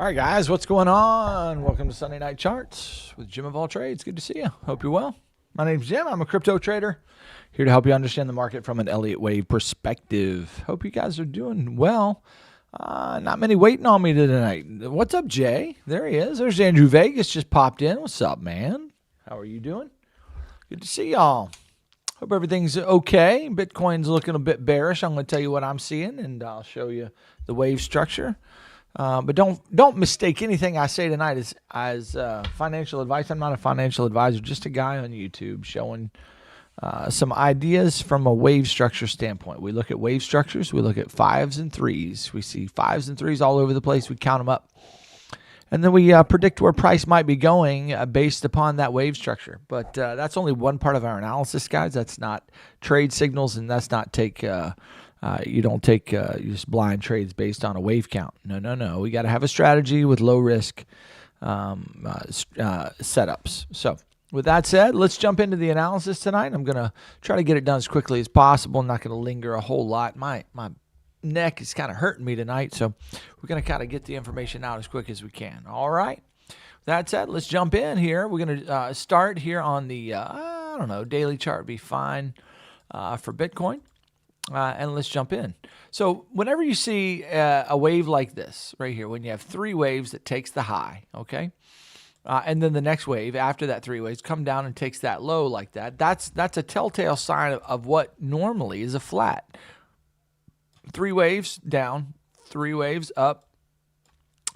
All right, guys, what's going on? Welcome to Sunday Night Charts with Jim of All Trades. Good to see you. Hope you're well. My name's Jim. I'm a crypto trader here to help you understand the market from an Elliott wave perspective. Hope you guys are doing well. Not many waiting on me tonight. What's up, Jay? There he is. There's Andrew Vegas just popped in. What's up, man? How are you doing? Good to see y'all. Hope everything's okay. Bitcoin's looking a bit bearish. I'm going to tell you what I'm seeing, and I'll show you the wave structure. But don't mistake anything I say tonight as financial advice. I'm not a financial advisor, just a guy on YouTube showing some ideas from a wave structure standpoint. We look at wave structures. We look at fives and threes. We see fives and threes all over the place. We count them up. And then we predict where price might be going based upon that wave structure. But that's only one part of our analysis, guys. That's not trade signals, and that's not you don't take just blind trades based on a wave count. No. We got to have a strategy with low risk setups. So with that said, let's jump into the analysis tonight. I'm going to try to get it done as quickly as possible. I'm not going to linger a whole lot. My neck is kind of hurting me tonight, so we're going to kind of get the information out as quick as we can. All right. With that said, let's jump in here. We're going to start here on the, daily chart be fine for Bitcoin. And let's jump in. So whenever you see a wave like this right here, when you have three waves that takes the high, okay, and then the next wave after that three waves come down and takes that low like that, that's a telltale sign of what normally is a flat. Three waves down, three waves up,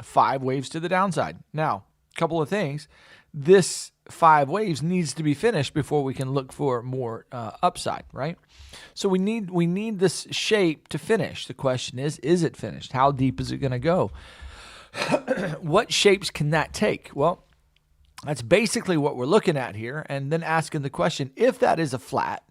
five waves to the downside. Now, a couple of things. This five waves needs to be finished before we can look for more upside, right? So we need this shape to finish. The question is it finished? How deep is it going to go? What shapes can that take? Well, that's basically what we're looking at here, and then asking the question, if that is a flat,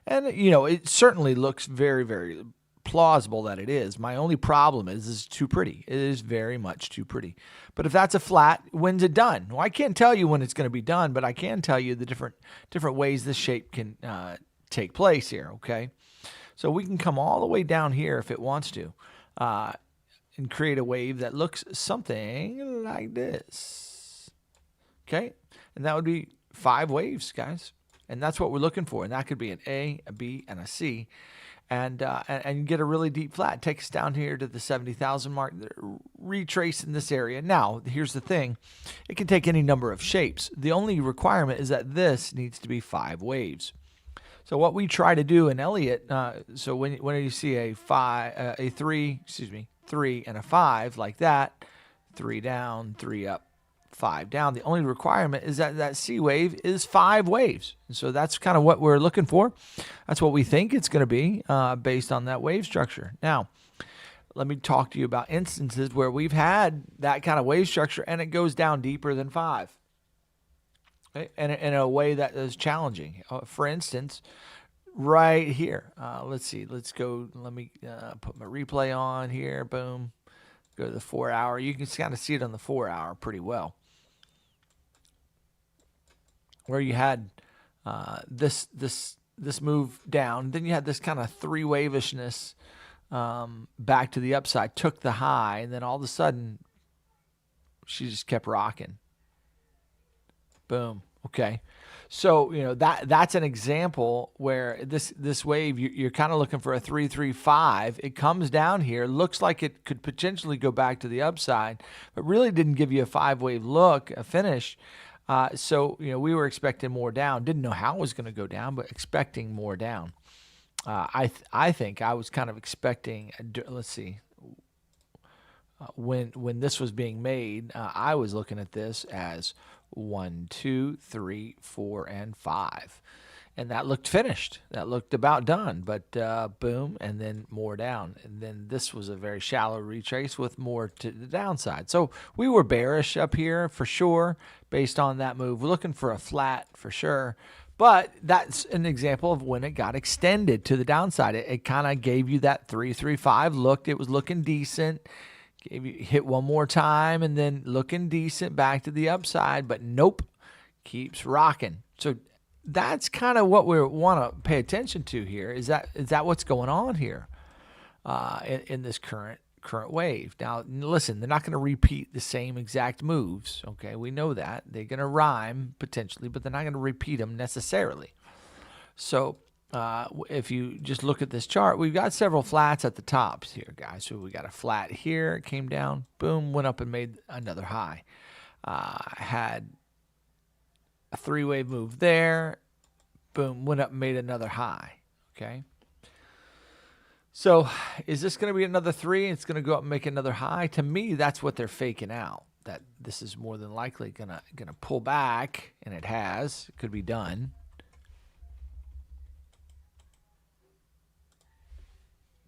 and it certainly looks very, very plausible that it is. My only problem is it's too pretty. It is very much too pretty. But if that's a flat, when's it done? Well, I can't tell you when it's going to be done, but I can tell you the different ways this shape can take place here, okay? So we can come all the way down here if it wants to and create a wave that looks something like this, okay? And that would be five waves, guys. And that's what we're looking for. And that could be an A, a B, and a C. And get a really deep flat. Take us down here to the 70,000 mark, retrace in this area. Now, here's the thing. It can take any number of shapes. The only requirement is that this needs to be five waves. So what we try to do in Elliott, so when you see a three and a five like that, three down, three up, five down. The only requirement is that C wave is five waves. And so that's kind of what we're looking for. That's what we think it's going to be based on that wave structure. Now, let me talk to you about instances where we've had that kind of wave structure and it goes down deeper than five. Okay? And in a way that is challenging. For instance, right here. Let's see. Let's go. Let me put my replay on here. Boom. Go to the 4 hour. You can kind of see it on the 4 hour pretty well. Where you had this move down, then you had this kind of three wavishness back to the upside, took the high, and then all of a sudden she just kept rocking. Boom. Okay. So that's an example where this wave you're kind of looking for a 3-3-5. It comes down here, looks like it could potentially go back to the upside, but really didn't give you a five wave look, a finish. So we were expecting more down. Didn't know how it was going to go down, but expecting more down. I think I was kind of expecting. Let's see. When this was being made, I was looking at this as 1, 2, 3, 4, and 5. And that looked finished. That looked about done. But boom, and then more down. And then this was a very shallow retrace with more to the downside. So we were bearish up here for sure based on that move. We're looking for a flat for sure. But that's an example of when it got extended to the downside. It kind of gave you that 3-3-5 look. It was looking decent. Hit one more time and then looking decent back to the upside. But nope, keeps rocking. So that's kind of what we want to pay attention to here. Is that what's going on here in this current current wave. Now, listen, they're not going to repeat the same exact moves. Okay, we know that. They're going to rhyme potentially, but they're not going to repeat them necessarily. So if you just look at this chart, we've got several flats at the tops here, guys. So we got a flat here, it came down, boom, went up and made another high. Had a three-wave move there, boom, went up and made another high. Okay. So is this going to be another three and it's going to go up and make another high? To me, that's what they're faking out, that this is more than likely gonna pull back, and it has. It could be done.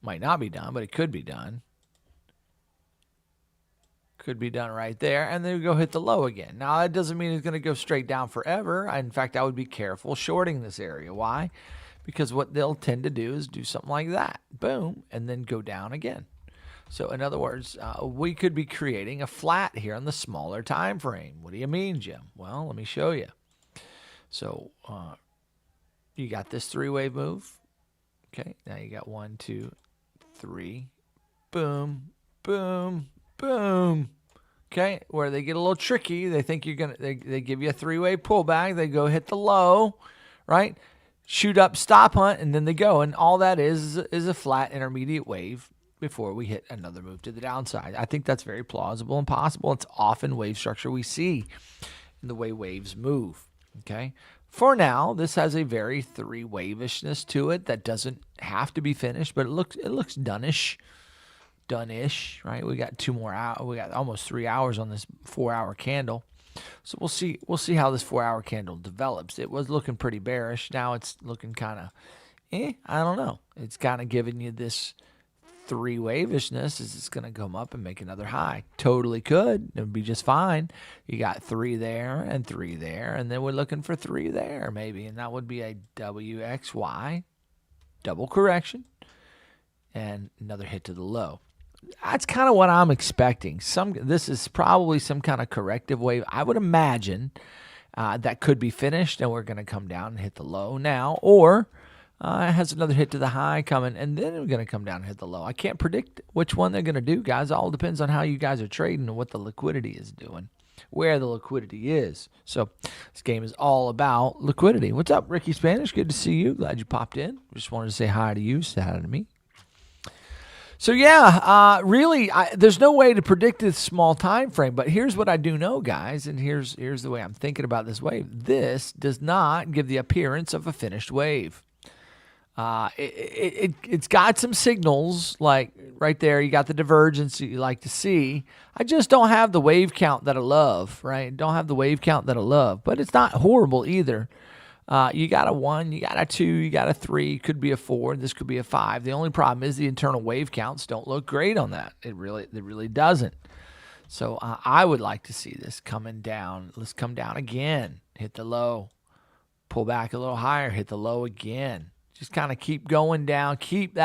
Might not be done, but it could be done. Could be done right there, and then we go hit the low again. Now, that doesn't mean it's going to go straight down forever. In fact, I would be careful shorting this area. Why? Because what they'll tend to do is do something like that. Boom, and then go down again. So, in other words, we could be creating a flat here on the smaller time frame. What do you mean, Jim? Well, let me show you. So, you got this three-wave move. Okay, now you got 1, 2, 3. Boom, boom, boom. Okay, where they get a little tricky. They think you're gonna. They give you a three-wave pullback. They go hit the low, right? Shoot up, stop hunt, and then they go. And all that is a flat intermediate wave before we hit another move to the downside. I think that's very plausible and possible. It's often wave structure we see in the way waves move. Okay. For now, this has a very three-wavishness to it that doesn't have to be finished, but it looks done-ish, right? We got 2 more hours. We got almost 3 hours on this 4-hour candle. So we'll see how this 4-hour candle develops. It was looking pretty bearish. Now it's looking kind of, I don't know. It's kind of giving you this three-wavishness. Is it's going to come up and make another high? Totally could. It would be just fine. You got 3 there and 3 there, and then we're looking for 3 there maybe, and that would be a WXY, double correction, and another hit to the low. That's kind of what I'm expecting. This is probably some kind of corrective wave. I would imagine that could be finished, and we're going to come down and hit the low now, or it has another hit to the high coming, and then we're going to come down and hit the low. I can't predict which one they're going to do, guys. It all depends on how you guys are trading and what the liquidity is doing, where the liquidity is. So this game is all about liquidity. What's up, Ricky Spanish? Good to see you. Glad you popped in. Just wanted to say hi to you, say hi to me. So yeah, really, there's no way to predict this small time frame, but here's what I do know, guys, and here's the way I'm thinking about this wave. This does not give the appearance of a finished wave. It's got some signals, like right there, you got the divergence you like to see. I just don't have the wave count that I love, right? Don't have the wave count that I love, but it's not horrible either. You got a 1, you got a 2, you got a 3, could be a 4, this could be a 5. The only problem is the internal wave counts don't look great on that. It really doesn't. So I would like to see this coming down. Let's come down again, hit the low, pull back a little higher, hit the low again. Just kind of keep going down, keep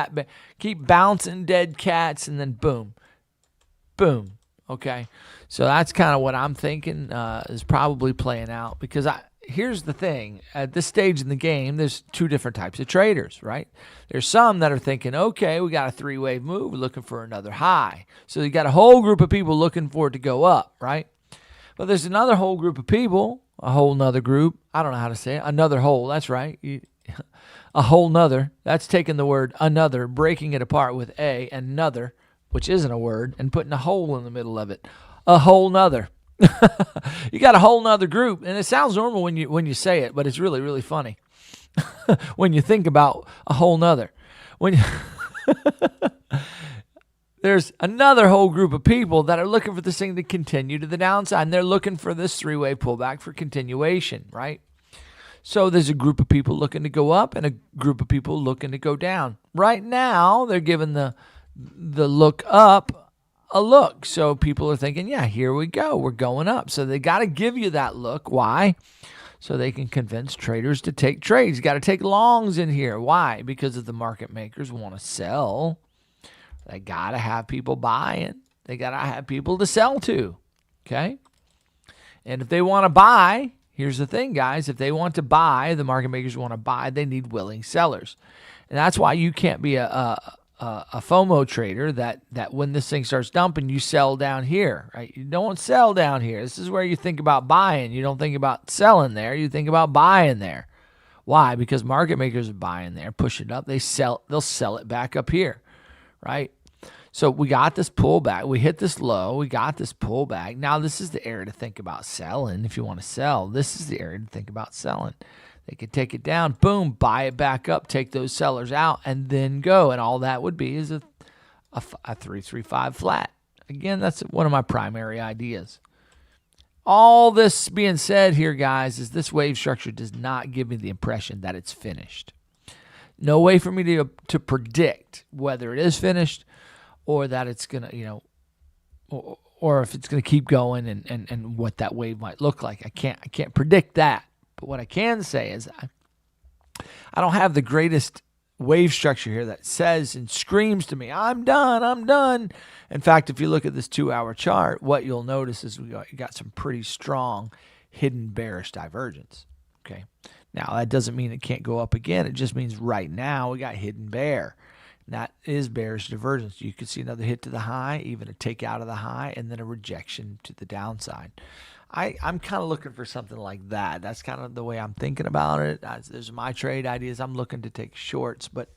bouncing dead cats, and then boom, boom. Okay, so that's kind of what I'm thinking is probably playing out, because here's the thing. At this stage in the game, there's 2 different types of traders, right? There's some that are thinking, okay, we got a 3-wave move, we're looking for another high. So you got a whole group of people looking for it to go up, right? But there's another whole group of people, a whole nother group. I don't know how to say it. Another whole, that's right. A whole nother. That's taking the word another, breaking it apart with a, and another, which isn't a word, and putting a hole in the middle of it. A whole nother. You got a whole nother group, and it sounds normal when you say it, but it's really, really funny when you think about a whole nother. There's another whole group of people that are looking for this thing to continue to the downside, and they're looking for this 3-wave pullback for continuation, right? So there's a group of people looking to go up and a group of people looking to go down. Right now, they're giving the look up a look. So people are thinking, yeah, here we go. We're going up. So they got to give you that look. Why? So they can convince traders to take trades. You got to take longs in here. Why? Because if the market makers want to sell, they got to have people buying. They got to have people to sell to. Okay? And if they want to buy, here's the thing, guys. If they want to buy, the market makers want to buy, they need willing sellers. And that's why you can't be a a FOMO trader that when this thing starts dumping, you sell down here, right? You don't sell down here. This is where you think about buying. You don't think about selling there. You think about buying there. Why? Because market makers are buying there, push it up. They'll sell it back up here, right? So we got this pullback. We hit this low. We got this pullback. Now this is the area to think about selling. If you want to sell, this is the area to think about selling. They could take it down, boom, buy it back up, take those sellers out, and then go. And all that would be is a 335 flat. Again, that's one of my primary ideas. All this being said here, guys, is this wave structure does not give me the impression that it's finished. No way for me to predict whether it is finished or that it's going to, or if it's going to keep going and what that wave might look like. I can't predict that. But what I can say is I don't have the greatest wave structure here that says and screams to me, I'm done, I'm done. In fact, if you look at this 2-hour chart, what you'll notice is we got some pretty strong hidden bearish divergence. Okay. Now, that doesn't mean it can't go up again. It just means right now we got hidden bear. And that is bearish divergence. You could see another hit to the high, even a take out of the high, and then a rejection to the downside. I'm kind of looking for something like that. That's kind of the way I'm thinking about it. There's my trade ideas. I'm looking to take shorts, but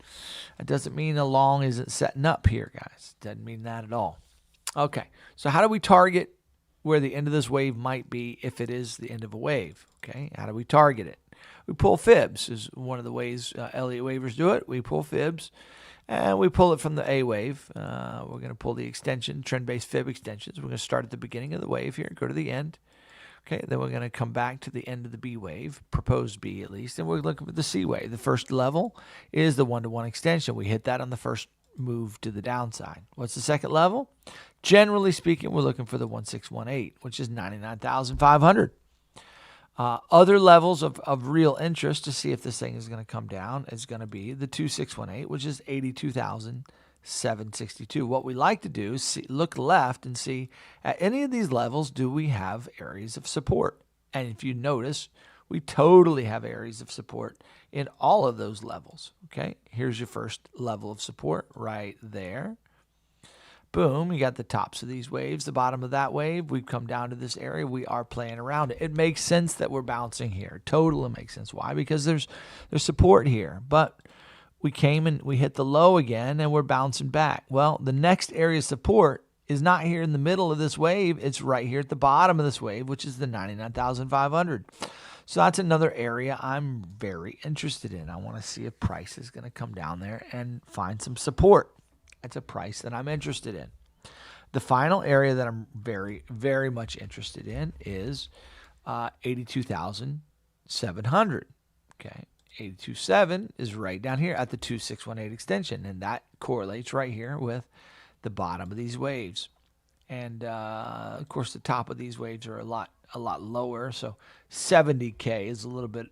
it doesn't mean the long isn't setting up here, guys. Doesn't mean that at all. Okay, so how do we target where the end of this wave might be if it is the end of a wave? Okay, how do we target it? We pull fibs is one of the ways Elliott wavers do it. We pull fibs, and we pull it from the A wave. We're going to pull the extension, trend-based fib extensions. We're going to start at the beginning of the wave here, go to the end. Okay, then we're going to come back to the end of the B wave, proposed B at least, and we're looking for the C wave. The first level is the 1-to-1 extension. We hit that on the first move to the downside. What's the second level? Generally speaking, we're looking for the 1618, which is 99,500. Other levels of real interest to see if this thing is going to come down is going to be the 2618, which is 82,762. What we like to do is look left and see at any of these levels, do we have areas of support? And if you notice, we totally have areas of support in all of those levels. Okay, here's your first level of support right there. Boom, you got the tops of these waves, the bottom of that wave. We've come down to this area. We are playing around it. It makes sense that we're bouncing here. Totally makes sense. Why? Because there's support here. But we came and we hit the low again, and we're bouncing back. Well, the next area of support is not here in the middle of this wave. It's right here at the bottom of this wave, which is the 99,500. So that's another area I'm very interested in. I want to see if price is going to come down there and find some support. It's a price that I'm interested in. The final area that I'm very, very much interested in is 82,700. Okay, 82.7 is right down here at the 2618 extension, and that correlates right here with the bottom of these waves. And of course, the top of these waves are a lot lower. So 70K is a little bit,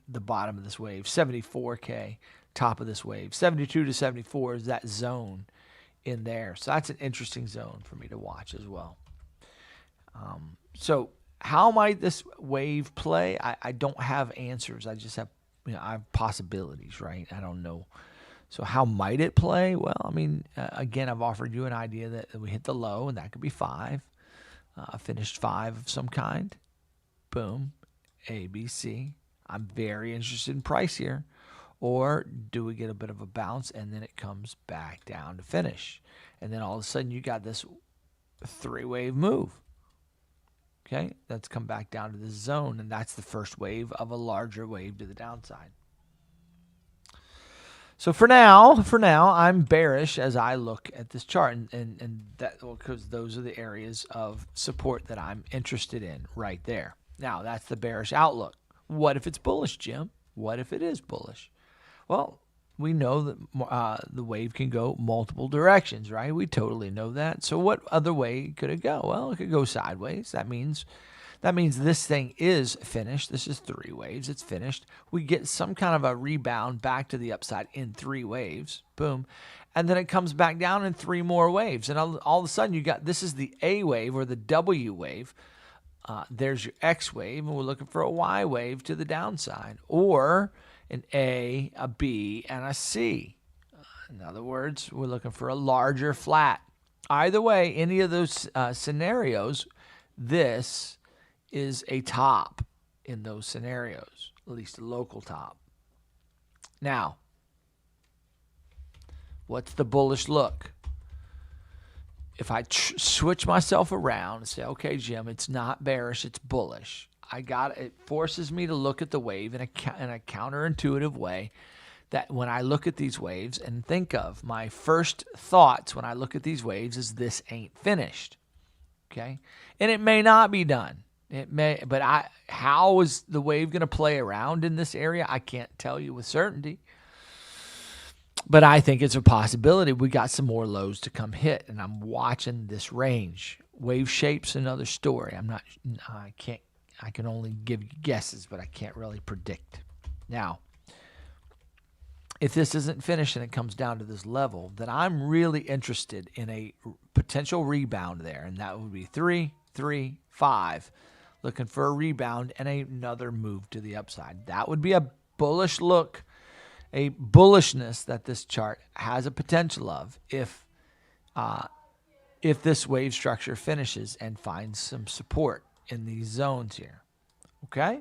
the bottom of this wave. 74K. Top of this wave. 72 to 74 is that zone in there. So that's an interesting zone for me to watch as well. So how might this wave play? I don't have answers. I just have, I have possibilities, right? I don't know. So how might it play? Well, I mean, again, I've offered you an idea that we hit the low, and that could be 5. Finished 5 of some kind. Boom. A, B, C. I'm very interested in price here. Or do we get a bit of a bounce and then it comes back down to finish? And then all of a sudden you got this 3-wave move. Okay, that's come back down to this zone, and that's the first wave of a larger wave to the downside. So for now, I'm bearish as I look at this chart, and that because those are the areas of support that I'm interested in right there. Now that's the bearish outlook. What if it's bullish, Jim? What if it is bullish? Well, we know that the wave can go multiple directions, right? We totally know that. So what other way could it go? Well, it could go sideways. That means this thing is finished. This is 3 waves. It's finished. We get some kind of a rebound back to the upside in 3 waves. Boom. And then it comes back down in 3 more waves. And all of a sudden, this is the A wave or the W wave. There's your X wave, and we're looking for a Y wave to the downside, or an A, a B, and a C. In other words, we're looking for a larger flat. Either way, any of those scenarios, this is a top in those scenarios, at least a local top. Now, what's the bullish look? If I switch myself around and say, okay, Jim, it's not bearish, it's bullish. It forces me to look at the wave in a counterintuitive way, that when I look at these waves and think of my first thoughts when I look at these waves is this ain't finished. Okay? And it may not be done. It may, but how is the wave going to play around in this area? I can't tell you with certainty. But I think it's a possibility. We got some more lows to come hit, and I'm watching this range. Wave shape's another story. I can only give you guesses, but I can't really predict. Now, if this isn't finished and it comes down to this level, then I'm really interested in a potential rebound there, and that would be 3, 3, 5, looking for a rebound and another move to the upside. That would be a bullish look, a bullishness that this chart has a potential of if this wave structure finishes and finds some support in these zones here. Okay?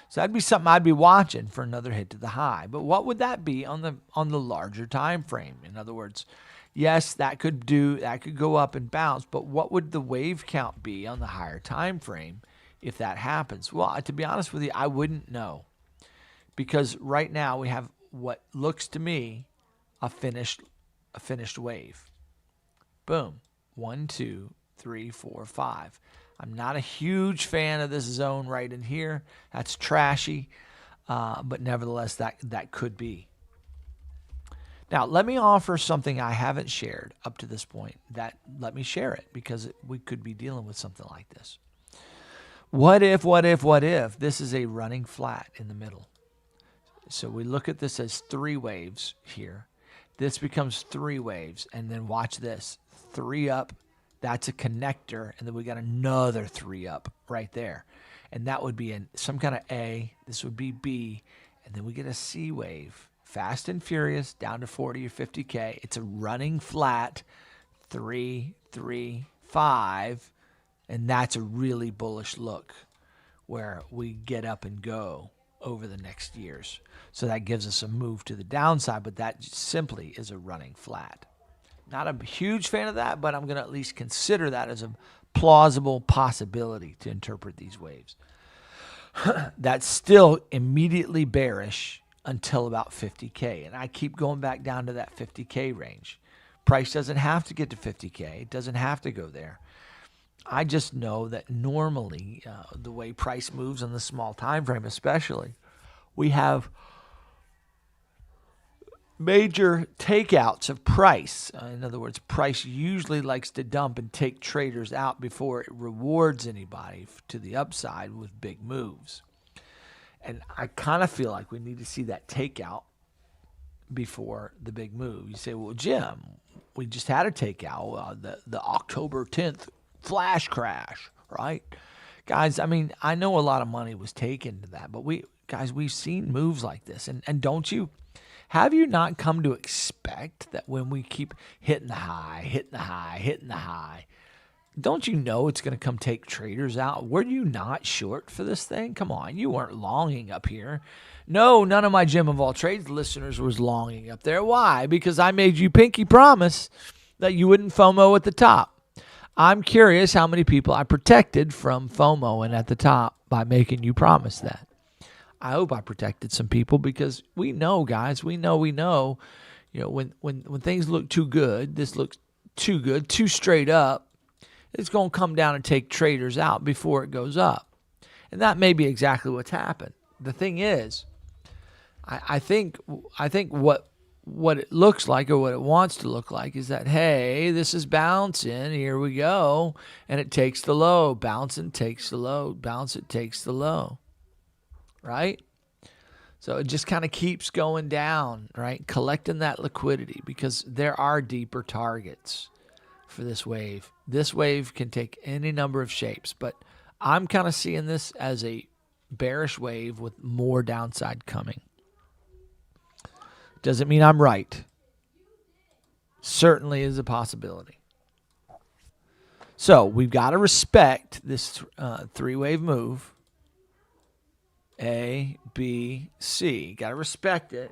So that'd be something I'd be watching for another hit to the high. But what would that be on the larger time frame? In other words, yes, that could go up and bounce, but what would the wave count be on the higher time frame if that happens? Well, to be honest with you, I wouldn't know. Because right now we have what looks to me a finished wave. Boom. 1, 2, 3, 4, 5. I'm not a huge fan of this zone right in here. That's trashy, but nevertheless, that could be. Now, let me offer something I haven't shared up to this point. Let me share it, because we could be dealing with something like this. What if this is a running flat in the middle? So we look at this as 3 waves here. This becomes 3 waves, and then watch this. 3 up. That's a connector, and then we got another 3 up right there. And that would be some kind of A. This would be B. And then we get a C wave. Fast and furious, down to 40 or 50K. It's a running flat, 3, 3, 5. And that's a really bullish look where we get up and go over the next years. So that gives us a move to the downside, but that simply is a running flat. Not a huge fan of that, but I'm going to at least consider that as a plausible possibility to interpret these waves. That's still immediately bearish until about 50K. And I keep going back down to that 50K range. Price doesn't have to get to 50K. It doesn't have to go there. I just know that normally the way price moves on the small time frame especially, we have major takeouts of price. In other words, price usually likes to dump and take traders out before it rewards anybody to the upside with big moves. And I kind of feel like we need to see that takeout before the big move. You say, well, Jim, we just had a takeout, the October 10th flash crash, right? Guys, I mean, I know a lot of money was taken to that, but we've seen moves like this. And don't you, have you not come to expect that when we keep hitting the high, hitting the high, don't you know it's going to come take traders out? Were you not short for this thing? Come on, you weren't longing up here. No, none of my Jim of All Trades listeners was longing up there. Why? Because I made you pinky promise that you wouldn't FOMO at the top. I'm curious how many people I protected from FOMOing at the top by making you promise that. I hope I protected some people, because we know, guys, we know, you know, when things look too good, this looks too good, too straight up, it's going to come down and take traders out before it goes up. And that may be exactly what's happened. The thing is, I think what it looks like, or what it wants to look like, is that, hey, this is bouncing, here we go, and it takes the low, bounce and takes the low, bounce, it takes the low, right? So it just kind of keeps going down, right? Collecting that liquidity, because there are deeper targets for this wave. This wave can take any number of shapes, but I'm kind of seeing this as a bearish wave with more downside coming. Doesn't mean I'm right. Certainly is a possibility. So we've got to respect this three-wave move. A, B, C. Got to respect it.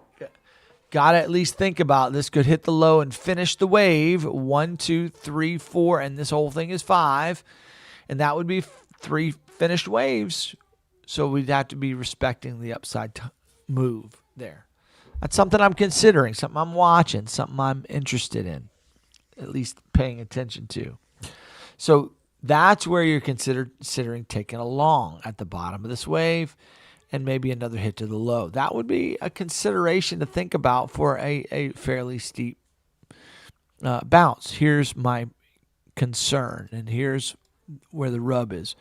Got to at least think about this. Could hit the low and finish the wave. 1, 2, 3, 4, and this whole thing is 5. And that would be 3 finished waves. So we'd have to be respecting the upside move there. That's something I'm considering, something I'm watching, something I'm interested in, at least paying attention to. So that's where you're considering taking a long at the bottom of this wave and maybe another hit to the low. That would be a consideration to think about for a fairly steep bounce. Here's my concern, and here's where the rub is.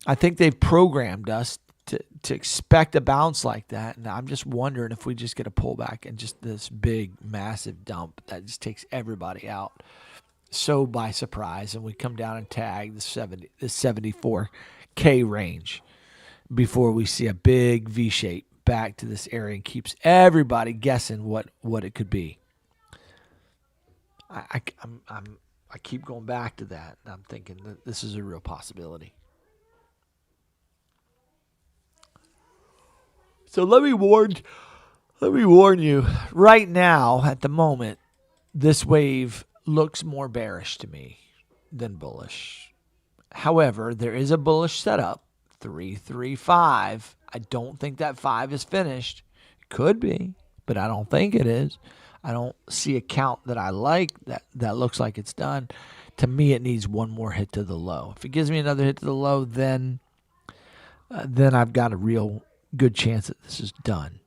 I think they've programmed us to expect a bounce like that, and I'm just wondering if we just get a pullback and just this big, massive dump that just takes everybody out so by surprise, and we come down and tag the 74K range before we see a big V shape back to this area and keeps everybody guessing what it could be. I keep going back to that, and I'm thinking that this is a real possibility. So let me warn you, right now, at the moment, this wave looks more bearish to me than bullish. However, there is a bullish setup, 335. I don't think that 5 is finished. It could be, but I don't think it is. I don't see a count that I like that looks like it's done. To me, it needs one more hit to the low. If it gives me another hit to the low, then I've got a real good chance that this is done.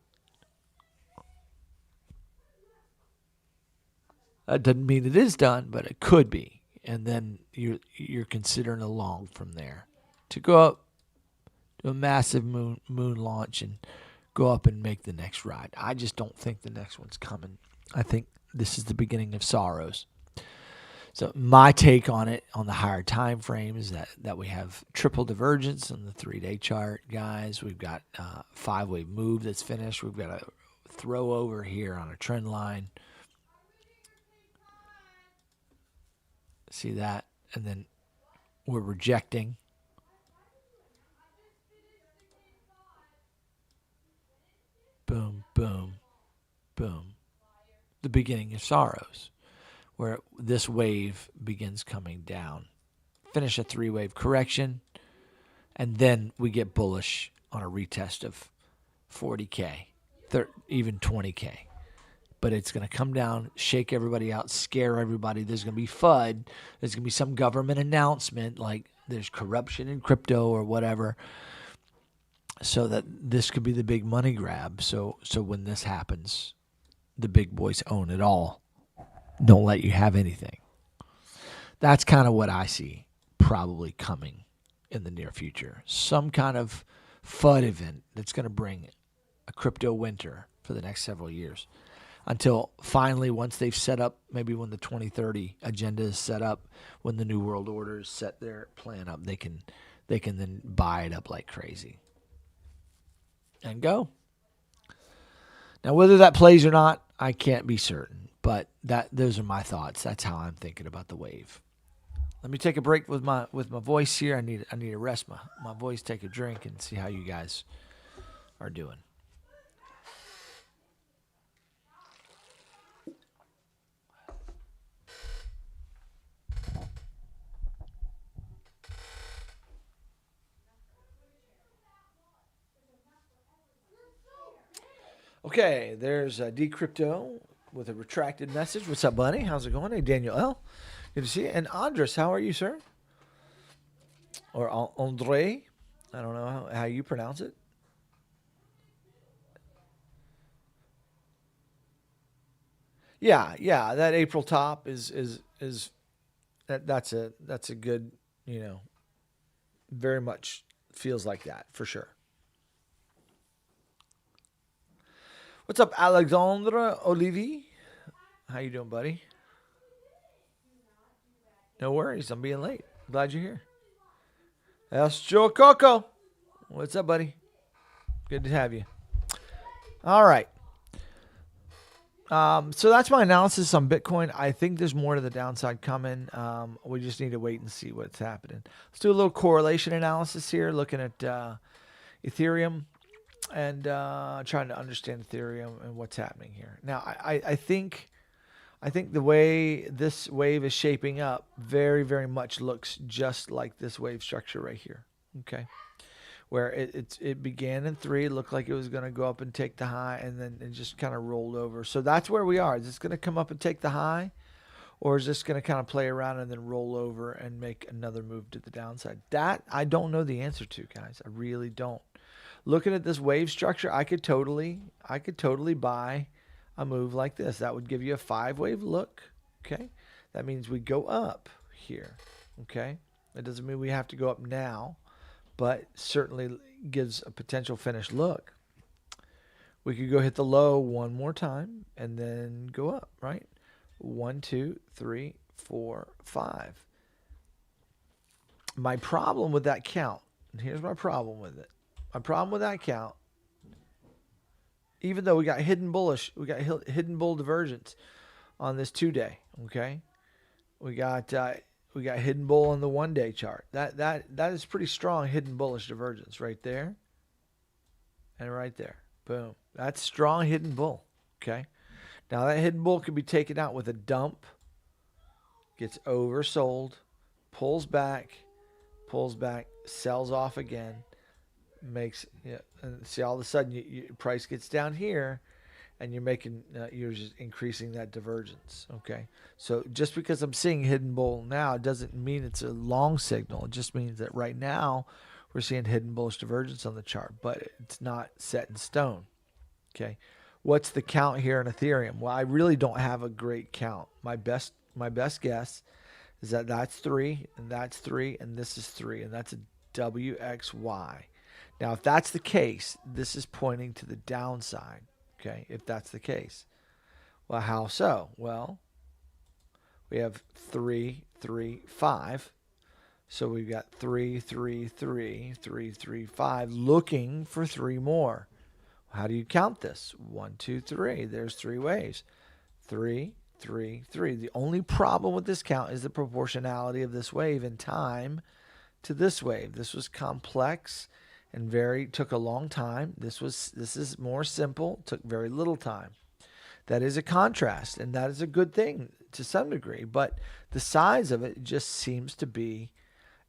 That doesn't mean it is done, but it could be. And then you're considering a long from there to go up to a massive moon launch and go up and make the next ride. I just don't think the next one's coming. I think this is the beginning of sorrows. So my take on it on the higher time frame is that we have triple divergence on the 3-day chart, guys. We've got a 5-wave move that's finished. We've got a throw over here on a trend line. See that? And then we're rejecting. Boom, boom, boom. The beginning of sorrows, where this wave begins coming down. Finish a 3-wave correction, and then we get bullish on a retest of 40K, even 20K. But it's going to come down, shake everybody out, scare everybody. There's going to be FUD. There's going to be some government announcement like there's corruption in crypto or whatever, so that this could be the big money grab. So when this happens, the big boys own it all. Don't let you have anything. That's kind of what I see probably coming in the near future. Some kind of FUD event that's going to bring a crypto winter for the next several years. Until finally, once they've set up, maybe when the 2030 agenda is set up, when the New World Order is set their plan up, they can then buy it up like crazy and go. Now, whether that plays or not, I can't be certain, but those are my thoughts. That's how I'm thinking about the wave. Let me take a break with my voice here. I need to rest my voice, take a drink, and see how you guys are doing. Okay, there's Decrypto with a retracted message. What's up, buddy? How's it going? Hey, Daniel L. Good to see you. And Andres, how are you, sir? Or Andre? I don't know how you pronounce it. Yeah, that April top is that's a good, very much feels like that for sure. What's up, Alexandra Olivier? How you doing, buddy? No worries. I'm being late. Glad you're here. That's Joe Coco. What's up, buddy? Good to have you. All right. So that's my analysis on Bitcoin. I think there's more to the downside coming. We just need to wait and see what's happening. Let's do a little correlation analysis here, looking at Ethereum and trying to understand Ethereum and what's happening here. Now, I think the way this wave is shaping up very, very much looks just like this wave structure right here. Okay. Where it began in 3, looked like it was going to go up and take the high, and then it just kind of rolled over. So that's where we are. Is this going to come up and take the high, or is this going to kind of play around and then roll over and make another move to the downside? That I don't know the answer to, guys. I really don't. Looking at this wave structure, I could totally buy a move like this. That would give you a 5-wave look. Okay, that means we go up here. Okay, that doesn't mean we have to go up now, but certainly gives a potential finish look. We could go hit the low one more time and then go up, right? 1, 2, 3, 4, 5. My problem with that count, and here's my problem with it. My problem with that count, even though we got hidden bullish, we got hidden bull divergence on this 2-day, okay? We got hidden bull on the 1-day chart. That is pretty strong hidden bullish divergence right there and right there. Boom. That's strong hidden bull. Okay. Now that hidden bull could be taken out with a dump, gets oversold, pulls back, sells off again, makes, and see, all of a sudden your price gets down here, and you're just increasing that divergence. Okay, so just because I'm seeing hidden bull now doesn't mean it's a long signal. It just means that right now we're seeing hidden bullish divergence on the chart, but it's not set in stone. Okay, what's the count here in Ethereum? Well, I really don't have a great count. My best guess is that that's 3, and that's 3, and this is 3, and that's a WXY. Now, if that's the case, this is pointing to the downside. Okay, if that's the case. Well, how so? Well, we have 3, 3, 5. So we've got 3, 3, 3, 3, 3, 5, looking for 3 more. How do you count this? 1, 2, 3. There's 3 waves. 3, 3, 3. The only problem with this count is the proportionality of this wave in time to this wave. This was complex and took a long time. This is more simple, took very little time. That is a contrast, and that is a good thing to some degree, but the size of it just seems to be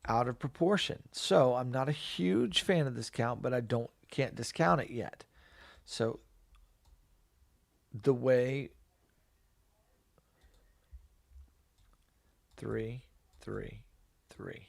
out of proportion. So I'm not a huge fan of this count, but I can't discount it yet. So the way 3, 3, 3.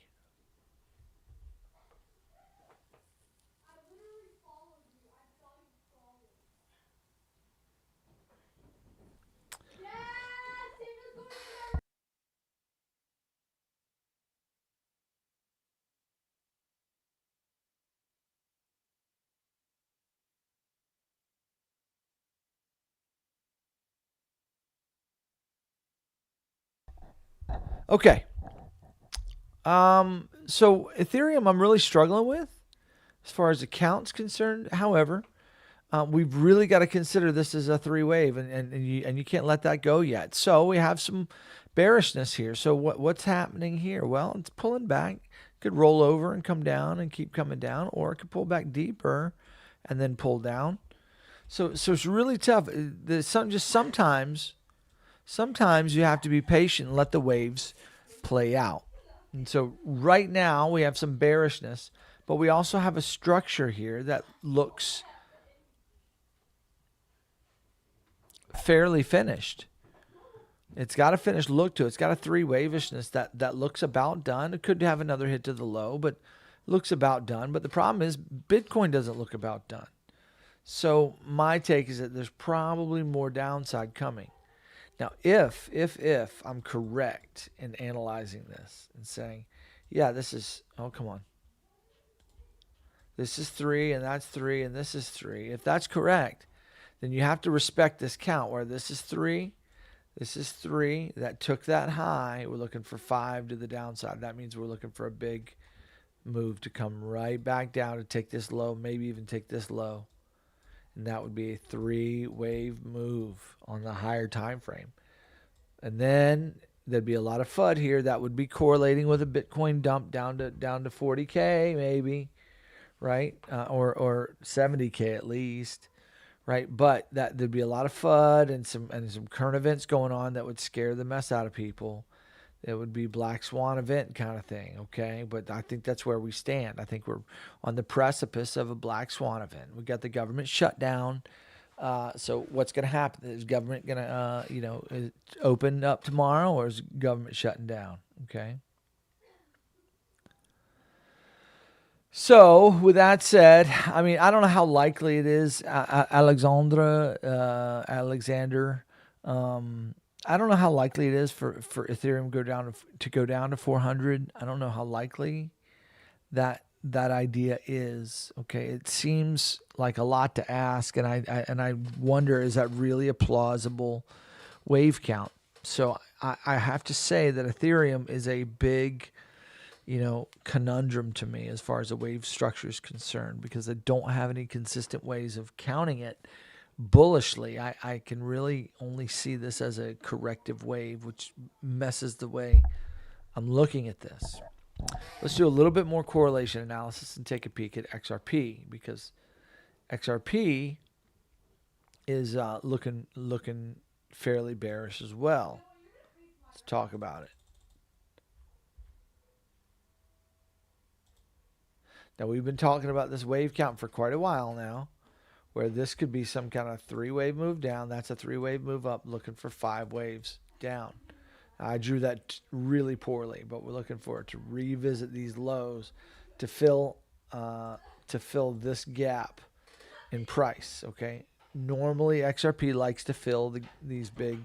Okay. So Ethereum I'm really struggling with as far as the count's concerned. However, we've really got to consider this as a 3-wave, and you can't let that go yet. So we have some bearishness here. So what's happening here? Well, it's pulling back. It could roll over and come down and keep coming down, or it could pull back deeper and then pull down. So it's really tough. Sometimes you have to be patient and let the waves play out. And so right now we have some bearishness, but we also have a structure here that looks fairly finished. It's got a finished look to it. It's got a 3-wavishness that looks about done. It could have another hit to the low, but looks about done. But the problem is Bitcoin doesn't look about done. So my take is that there's probably more downside coming. Now, if I'm correct in analyzing this and saying, yeah, this is, oh, come on. This is 3, and that's 3, and this is 3. If that's correct, then you have to respect this count where this is 3, this is 3. That took that high. We're looking for 5 to the downside. That means we're looking for a big move to come right back down to take this low, maybe even take this low. and that would be a 3-wave move on the higher time frame. And then there'd be a lot of FUD here that would be correlating with a Bitcoin dump down to 40K maybe, right? Or 70K at least, right? But that there'd be a lot of FUD and some current events going on that would scare the mess out of people. It would be black swan event kind of thing, okay? But I think that's where we stand. I think we're on the precipice of a black swan event. We got the government shut down. So what's going to happen? Is government going to, open up tomorrow, or is government shutting down? Okay. So with that said, I mean, I don't know how likely it is, Alexander. I don't know how likely it is for Ethereum to go down to 400. I don't know how likely that idea is. Okay, it seems like a lot to ask, and I wonder, is that really a plausible wave count? So I have to say that Ethereum is a big, conundrum to me as far as the wave structure is concerned, because I don't have any consistent ways of counting it bullishly. I can really only see this as a corrective wave, which messes the way I'm looking at this. Let's do a little bit more correlation analysis and take a peek at XRP, because XRP is looking fairly bearish as well. Let's talk about it. Now, we've been talking about this wave count for quite a while now, where this could be some kind of 3-wave move down. That's a 3-wave move up, looking for 5 waves down. I drew that really poorly, but we're looking for it to revisit these lows to fill this gap in price. Okay, normally XRP likes to fill these big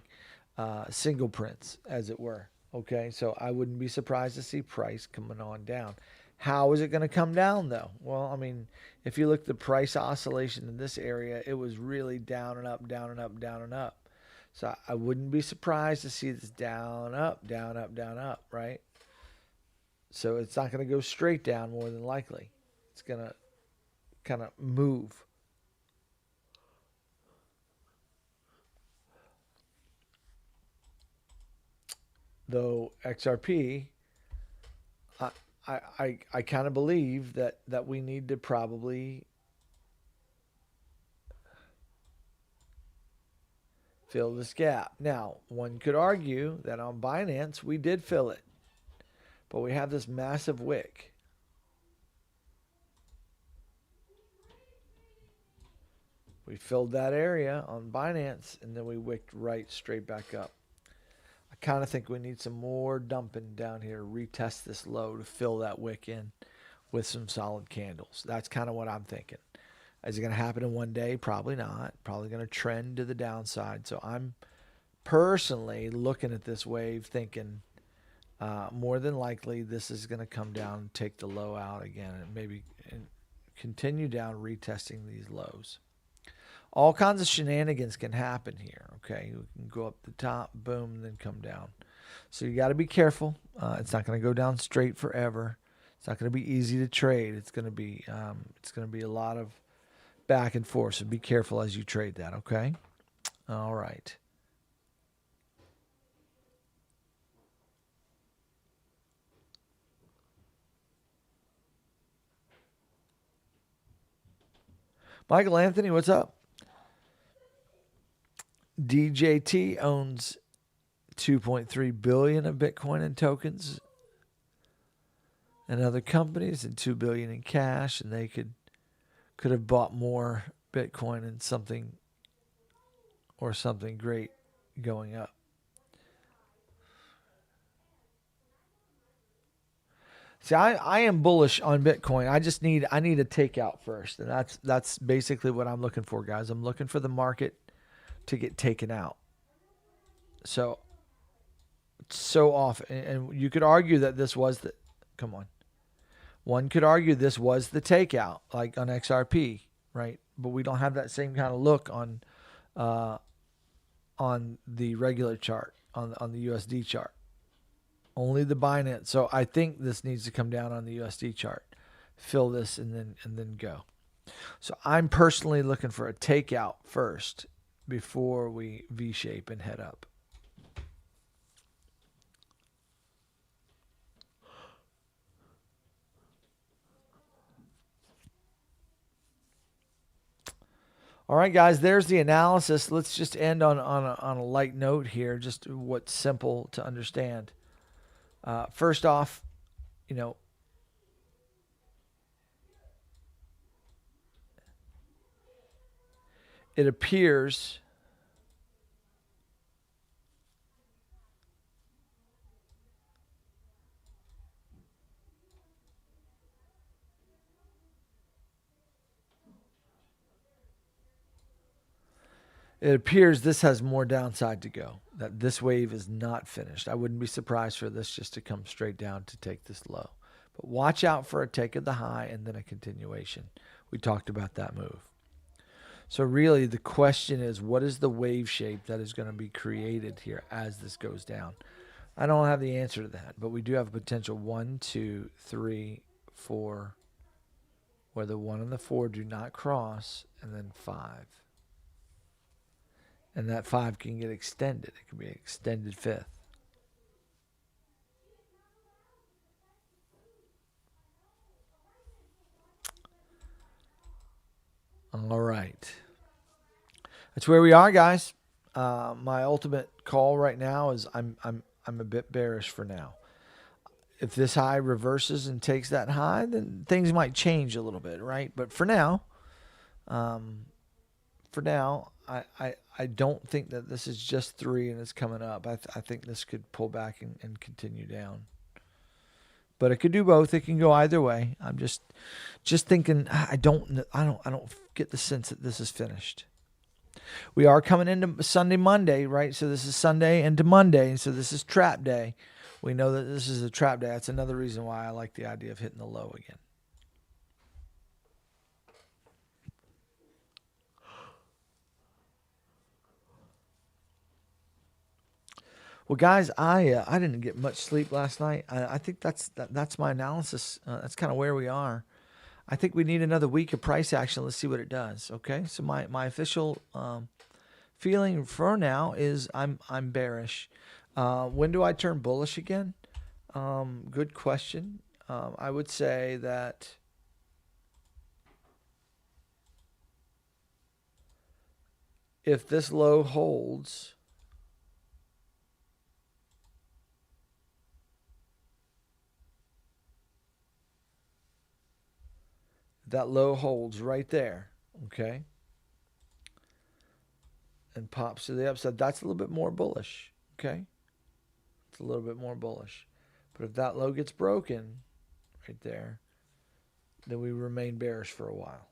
single prints, as it were. Okay, so I wouldn't be surprised to see price coming on down. How is it going to come down, though? Well, I mean, if you look at the price oscillation in this area, it was really down and up, down and up, down and up. So I wouldn't be surprised to see this down, up, down, up, down, up, right? So it's not going to go straight down more than likely. It's going to kind of move. Though XRP, I kind of believe that we need to probably fill this gap. Now, one could argue that on Binance we did fill it, but we have this massive wick. We filled that area on Binance, and then we wicked right straight back up. I kind of think we need some more dumping down here, retest this low to fill that wick in with some solid candles. That's kind of what I'm thinking. Is it going to happen in one day? Probably not. Probably going to trend to the downside. So I'm personally looking at this wave thinking more than likely this is going to come down and take the low out again, and maybe continue down, retesting these lows. All kinds of shenanigans can happen here, okay? You can go up the top, boom, and then come down. So you got to be careful. It's not going to go down straight forever. It's not going to be easy to trade. It's going to be a lot of back and forth. So be careful as you trade that, okay? All right. Michael Anthony, what's up? DJT owns 2.3 billion of Bitcoin in tokens and other companies, and 2 billion in cash, and they could have bought more Bitcoin and something great going up. See, I am bullish on Bitcoin. I need a takeout first, and that's basically what I'm looking for, guys. I'm looking for the market to get taken out. So often, and you could argue that this was the, come on. One could argue this was the takeout, like on XRP, right? But we don't have that same kind of look on the regular chart, on the USD chart. Only the Binance. So I think this needs to come down on the USD chart, fill this, and then go. So I'm personally looking for a takeout first before we V-shape and head up. All right, guys, there's the analysis. Let's just end on a light note here, just what's simple to understand. First off, you know, it appears this has more downside to go, that this wave is not finished. I wouldn't be surprised for this just to come straight down to take this low. But watch out for a take of the high and then a continuation. We talked about that move. So really the question is, what is the wave shape that is going to be created here as this goes down? I don't have the answer to that, but we do have a potential 1, 2, 3, 4, where the 1 and the 4 do not cross, and then 5. And that 5 can get extended. It can be an extended fifth. All right. That's where we are, guys. My ultimate call right now is I'm a bit bearish for now. If this high reverses and takes that high, then things might change a little bit, right? But for now, I don't think that this is just 3 and it's coming up. I think this could pull back and continue down. But it could do both. It can go either way. I'm just thinking. I don't get the sense that this is finished. We are coming into Sunday, Monday, right? So this is Sunday into Monday, so this is trap day. We know that this is a trap day. That's another reason why I like the idea of hitting the low again. Well, guys, I didn't get much sleep last night. I think that's my analysis. That's kind of where we are. I think we need another week of price action. Let's see what it does. Okay, so my official feeling for now is I'm bearish. When do I turn bullish again? Good question. I would say that if this low holds, that low holds right there, okay, and pops to the upside, that's a little bit more bullish, okay? It's a little bit more bullish. But if that low gets broken right there, then we remain bearish for a while.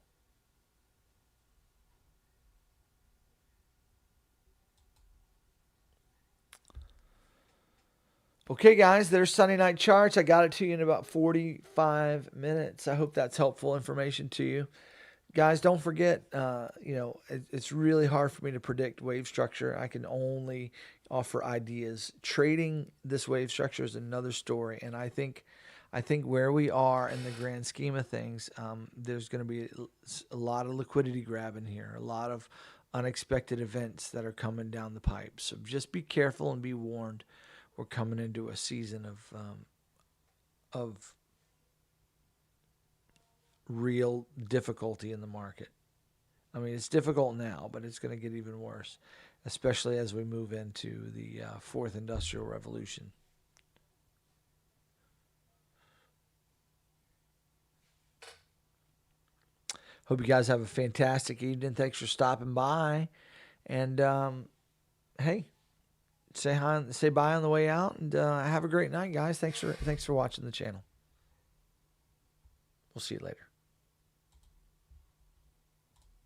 Okay, guys, there's Sunday night charts. I got it to you in about 45 minutes. I hope that's helpful information to you. Guys, don't forget, it's really hard for me to predict wave structure. I can only offer ideas. Trading this wave structure is another story, and I think where we are in the grand scheme of things, there's going to be a lot of liquidity grabbing here, a lot of unexpected events that are coming down the pipe. So just be careful and be warned. We're coming into a season of real difficulty in the market. I mean, it's difficult now, but it's going to get even worse, especially as we move into the fourth industrial revolution. Hope you guys have a fantastic evening. Thanks for stopping by. And, hey, say hi, say bye on the way out, and have a great night, guys. Thanks for watching the channel. We'll see you later.